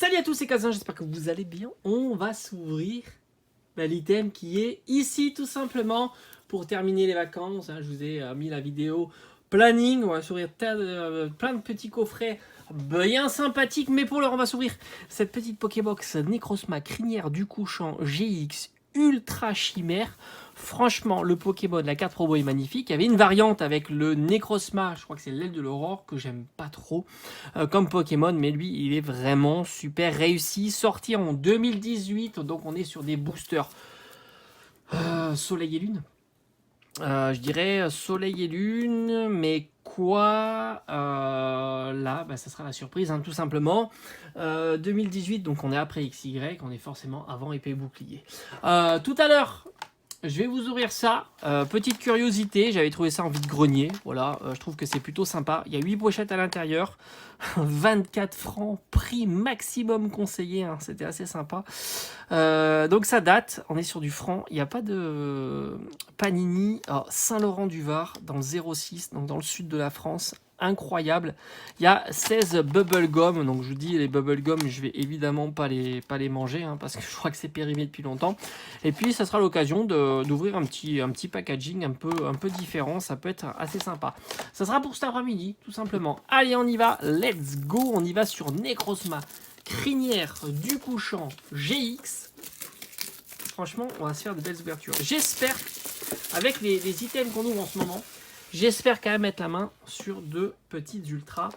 Salut à tous, c'est Kazan, j'espère que vous allez bien. On va s'ouvrir l'item qui est ici tout simplement pour terminer les vacances. Je vous ai mis la vidéo planning, on va s'ouvrir plein de petits coffrets bien sympathiques. Mais pour l'heure, on va s'ouvrir cette petite Pokébox Necrozma Crinière du Couchant GX Ultra Chimère. Franchement, le Pokémon, la carte promo est magnifique. Il y avait une variante avec le Necrozma, je crois que c'est l'aile de l'aurore, que j'aime pas trop comme Pokémon, mais lui, il est vraiment super réussi. Sorti en 2018, donc on est sur des boosters Soleil et Lune. Je dirais Soleil et Lune, mais quoi là, ça sera la surprise, tout simplement. 2018, donc on est après XY, on est forcément avant épée bouclier. Tout à l'heure, je vais vous ouvrir ça. Petite curiosité, j'avais trouvé ça en vide-grenier. Voilà, je trouve que c'est plutôt sympa. Il y a 8 pochettes à l'intérieur. 24 francs, prix maximum conseillé. C'était assez sympa. Donc ça date, on est sur du franc. Il n'y a pas de Panini. Saint-Laurent-du-Var, dans le 06, donc dans le sud de la France. Incroyable. Il y a 16 bubblegum, donc je vous dis les bubblegum, je vais évidemment pas les manger parce que je crois que c'est périmé depuis longtemps. Et puis ça sera l'occasion d'ouvrir un petit packaging un peu différent, ça peut être assez sympa. Ça sera pour cet après-midi tout simplement. Allez, on y va, let's go, on y va sur Necrozma Crinière du Couchant GX. Franchement, on va se faire de belles ouvertures. J'espère, avec les items qu'on ouvre en ce moment, j'espère quand même mettre la main sur de petites ultras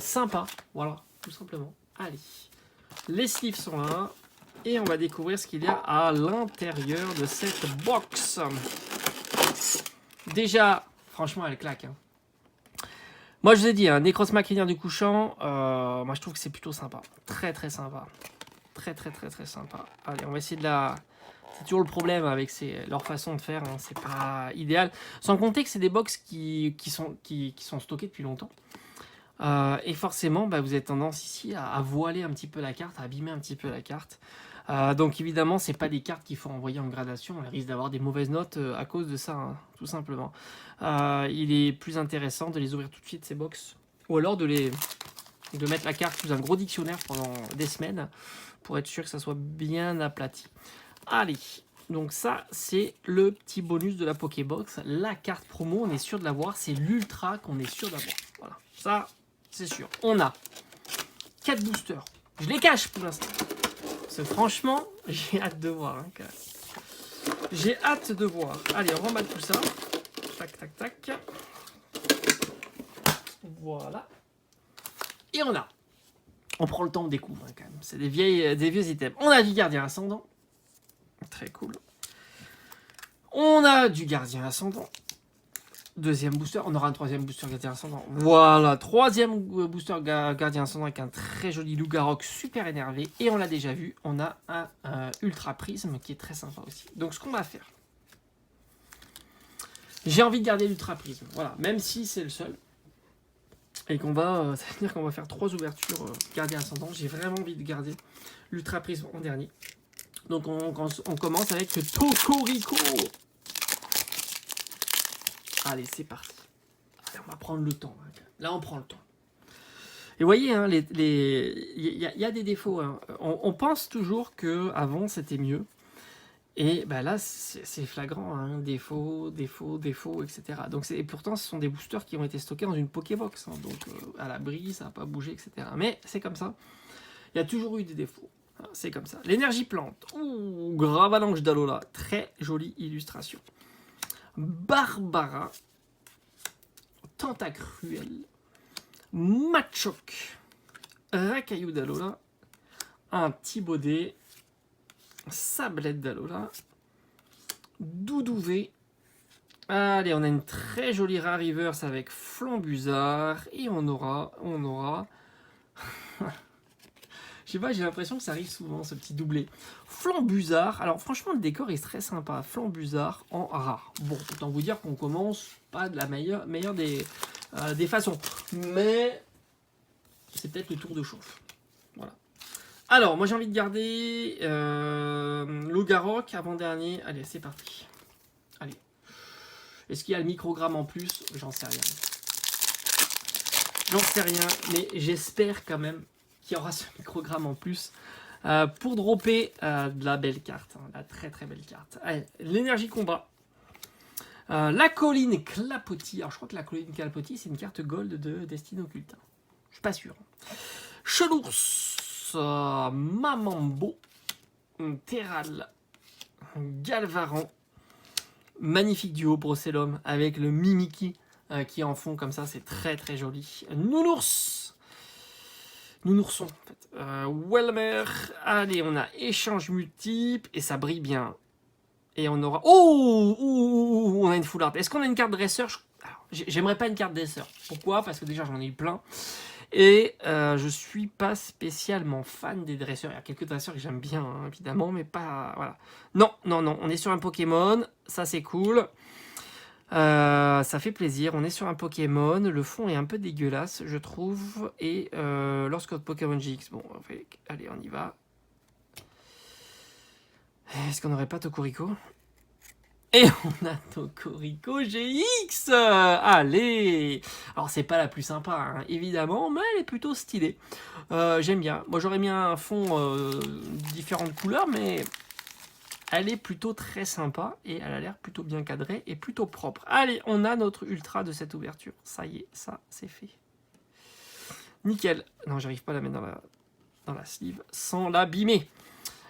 sympas. Voilà, tout simplement. Allez, les sleeves sont là. Et on va découvrir ce qu'il y a à l'intérieur de cette box. Déjà, franchement, elle claque. Moi, je vous ai dit, Necrozma Crinière du Couchant, moi, je trouve que c'est plutôt sympa. Très, très sympa. Très, très, très, très sympa. Allez, on va essayer de la... C'est toujours le problème avec leur façon de faire, c'est pas idéal. Sans compter que c'est des box qui sont stockées depuis longtemps. Et forcément, vous avez tendance ici à voiler un petit peu la carte, à abîmer un petit peu la carte. Donc évidemment, c'est pas des cartes qu'il faut envoyer en gradation. On risque d'avoir des mauvaises notes à cause de ça, tout simplement. Il est plus intéressant de les ouvrir tout de suite, ces box. Ou alors de mettre la carte sous un gros dictionnaire pendant des semaines pour être sûr que ça soit bien aplati. Allez, donc ça, c'est le petit bonus de la Pokébox. La carte promo, on est sûr de l'avoir. C'est l'Ultra qu'on est sûr d'avoir. Voilà, ça, c'est sûr. On a 4 boosters. Je les cache pour l'instant. Parce que franchement, j'ai hâte de voir. Quand même. J'ai hâte de voir. Allez, on remballe tout ça. Tac, tac, tac. Voilà. Et on prend le temps, on découvre quand même. C'est des vieux items. On a du gardien ascendant. Très cool. On a du gardien ascendant. Deuxième booster. On aura un troisième booster gardien ascendant. Voilà. Troisième booster gardien ascendant avec un très joli Lougarok super énervé. Et on l'a déjà vu. On a un Ultra Prisme qui est très sympa aussi. Donc ce qu'on va faire. J'ai envie de garder l'Ultra Prisme. Voilà. Même si c'est le seul. Et qu'on va... ça veut dire qu'on va faire 3 ouvertures gardien ascendant. J'ai vraiment envie de garder l'Ultra Prisme en dernier. Donc on commence avec ce Tokorico. Allez, c'est parti. Allez, on va prendre le temps. Là, on prend le temps. Et vous voyez, il y a des défauts. On pense toujours qu'avant, c'était mieux. Et là, c'est flagrant. Défaut, etc. Donc, et pourtant, ce sont des boosters qui ont été stockés dans une Pokébox. Donc, à l'abri, ça n'a pas bougé, etc. Mais c'est comme ça. Il y a toujours eu des défauts. C'est comme ça. L'énergie plante. Ouh, Gravalanche d'Alola. Très jolie illustration. Barbara. Tentacruel. Machoc. Racaillou d'Alola. Un Thibaudet. Sablette d'Alola. Doudouvé. Allez, on a une très jolie Rare Reverse avec Flambuzard. Et on aura... Je sais pas, j'ai l'impression que ça arrive souvent, ce petit doublé. Flambuzard. Alors, franchement, le décor est très sympa. Flambuzard en rare. Bon, autant vous dire qu'on commence pas de la meilleure des façons. Mais c'est peut-être le tour de chauffe. Voilà. Alors, moi, j'ai envie de garder Lougarok avant-dernier. Allez, c'est parti. Allez. Est-ce qu'il y a le microgramme en plus? J'en sais rien. Mais j'espère quand même qui aura ce microgramme en plus pour dropper de la belle carte, hein, la très très belle carte. Allez, l'énergie combat. La colline clapotis. Alors je crois que la colline clapotis c'est une carte gold de Destinée Occulte. Je suis pas sûr. Chelours, Mamambo, Terral, Galvaran. Magnifique duo Brocellum avec le Mimiki qui est en fond comme ça, c'est très très joli. Nounours, Nounourson en fait. Welmer, allez, on a échange multiple et ça brille bien. Et on aura... Oh, on a une full art. Est-ce qu'on a une carte dresseur? J'aimerais pas une carte dresseur. Pourquoi? Parce que déjà j'en ai eu plein. Et je suis pas spécialement fan des dresseurs. Il y a quelques dresseurs que j'aime bien, hein, évidemment, mais pas... Voilà. Non, non, non. On est sur un Pokémon. Ça, c'est cool. Ça fait plaisir. On est sur un Pokémon. Le fond est un peu dégueulasse, je trouve. Et lorsque Pokémon GX... Bon, allez, on y va. Est-ce qu'on n'aurait pas Tokorico? Et on a Tokorico GX. Allez. Alors c'est pas la plus sympa, hein, évidemment, mais elle est plutôt stylée. J'aime bien. Moi j'aurais mis un fond différentes couleurs, mais elle est plutôt très sympa et elle a l'air plutôt bien cadrée et plutôt propre. Allez, on a notre ultra de cette ouverture. Ça y est, ça c'est fait. Nickel. Non, j'arrive pas à la mettre dans la sleeve sans l'abîmer.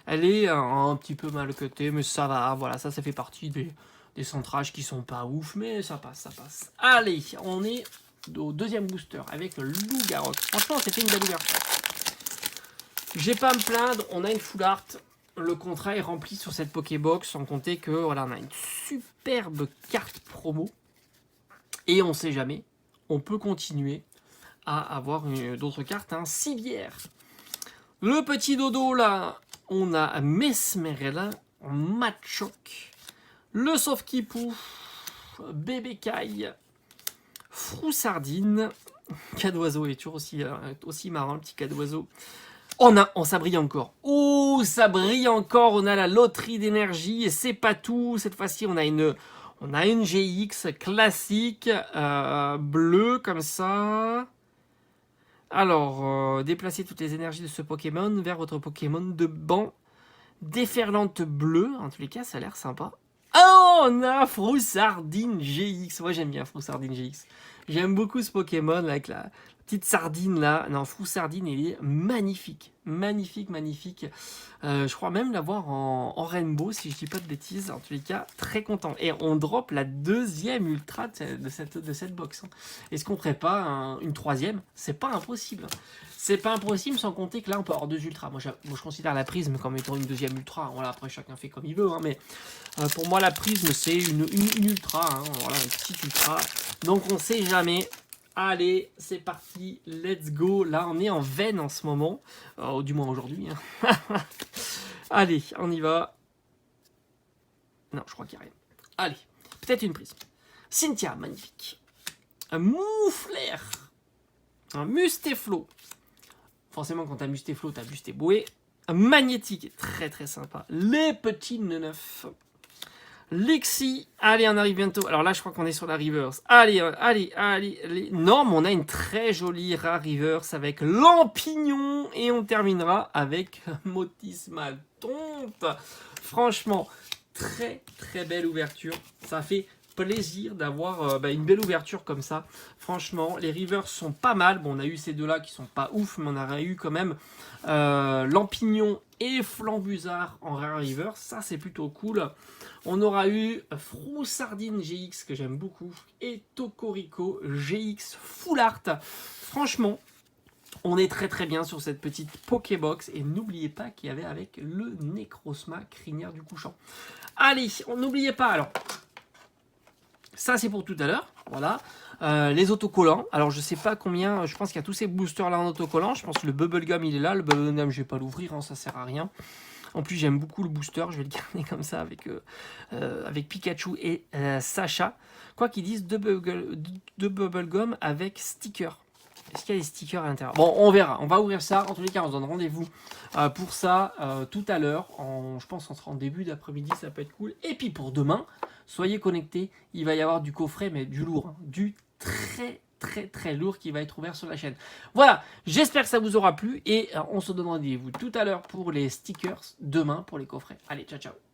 Elle est un petit peu mal cutée, mais ça va. Voilà, ça fait partie des centrages qui sont pas ouf, mais ça passe, ça passe. Allez, on est au deuxième booster avec le Loup-Garok. Franchement, c'était une belle ouverture. J'ai pas à me plaindre, on a une full art. Le contrat est rempli sur cette Pokébox, sans compter que voilà, on a une superbe carte promo. Et on sait jamais, on peut continuer à avoir d'autres cartes. Hein. Civière. Le petit dodo là. On a Mesmerella, Machoc, le Sauf-Kipou, Bébé Caille, Froussardine, Cadoiseau est toujours aussi marrant, le petit Cadoiseau. Ça brille encore. Oh, ça brille encore. On a la loterie d'énergie et c'est pas tout. Cette fois-ci, on a une GX classique bleue comme ça. Alors, déplacez toutes les énergies de ce Pokémon vers votre Pokémon de banc. Déferlante bleue, en tous les cas, ça a l'air sympa. Oh, on a Froussardine GX. Moi, j'aime bien Froussardine GX. J'aime beaucoup ce Pokémon avec la petite sardine là. Non, Froussardine, il est magnifique. Magnifique, magnifique. Je crois même l'avoir en Rainbow, si je dis pas de bêtises. En tous les cas, très content. Et on drop la deuxième ultra de cette box. Est-ce qu'on ferait pas une troisième? C'est pas impossible. C'est pas impossible, sans compter que là, on peut avoir deux ultras. Moi, je considère la prisme comme étant une deuxième ultra. Voilà, après, chacun fait comme il veut. Hein, mais pour moi, la prisme, c'est une ultra. Hein, voilà, une petite ultra. Donc, on sait jamais. Allez, c'est parti. Let's go. Là, on est en veine en ce moment. Du moins aujourd'hui. Hein. Allez, on y va. Non, je crois qu'il n'y a rien. Allez, peut-être une prisme. Cynthia, magnifique. Un Mouflair. Un Mustéflo. Forcément, quand t'as Mustéflo, t'as Mustéboé. Magnétique, très très sympa. Les petits neufs. Lexi, allez, on arrive bientôt. Alors là, je crois qu'on est sur la reverse. Allez. Non, mais on a une très jolie rare reverse avec Lampignon. Et on terminera avec Motismal Tonte. Franchement, très très belle ouverture. Ça fait plaisir d'avoir une belle ouverture comme ça. Franchement, les rivers sont pas mal. Bon, on a eu ces deux-là qui sont pas ouf, mais on aurait eu quand même Lampignon et Flambuzard en rare river. Ça, c'est plutôt cool. On aura eu Froussardine GX, que j'aime beaucoup, et Tokorico GX Full Art. Franchement, on est très très bien sur cette petite Pokébox. Et n'oubliez pas qu'il y avait avec le Necrozma, crinière du couchant. Allez, n'oubliez pas, alors... Ça, c'est pour tout à l'heure. Voilà. Les autocollants. Alors, je sais pas combien. Je pense qu'il y a tous ces boosters-là en autocollants. Je pense que le Bubblegum, il est là. Le Bubblegum, je vais pas l'ouvrir. Hein, ça sert à rien. En plus, j'aime beaucoup le booster. Je vais le garder comme ça avec Pikachu et Sacha. Quoi qu'ils disent, deux Bubblegum avec sticker. Est-ce qu'il y a des stickers à l'intérieur? Bon, on verra. On va ouvrir ça. En tous les cas, on se donne rendez-vous pour ça tout à l'heure. Je pense qu'on sera en début d'après-midi. Ça peut être cool. Et puis pour demain, soyez connectés. Il va y avoir du coffret, mais du lourd. Hein. Du très très très lourd qui va être ouvert sur la chaîne. Voilà, j'espère que ça vous aura plu et on se donne rendez-vous tout à l'heure pour les stickers, demain pour les coffrets. Allez, ciao ciao.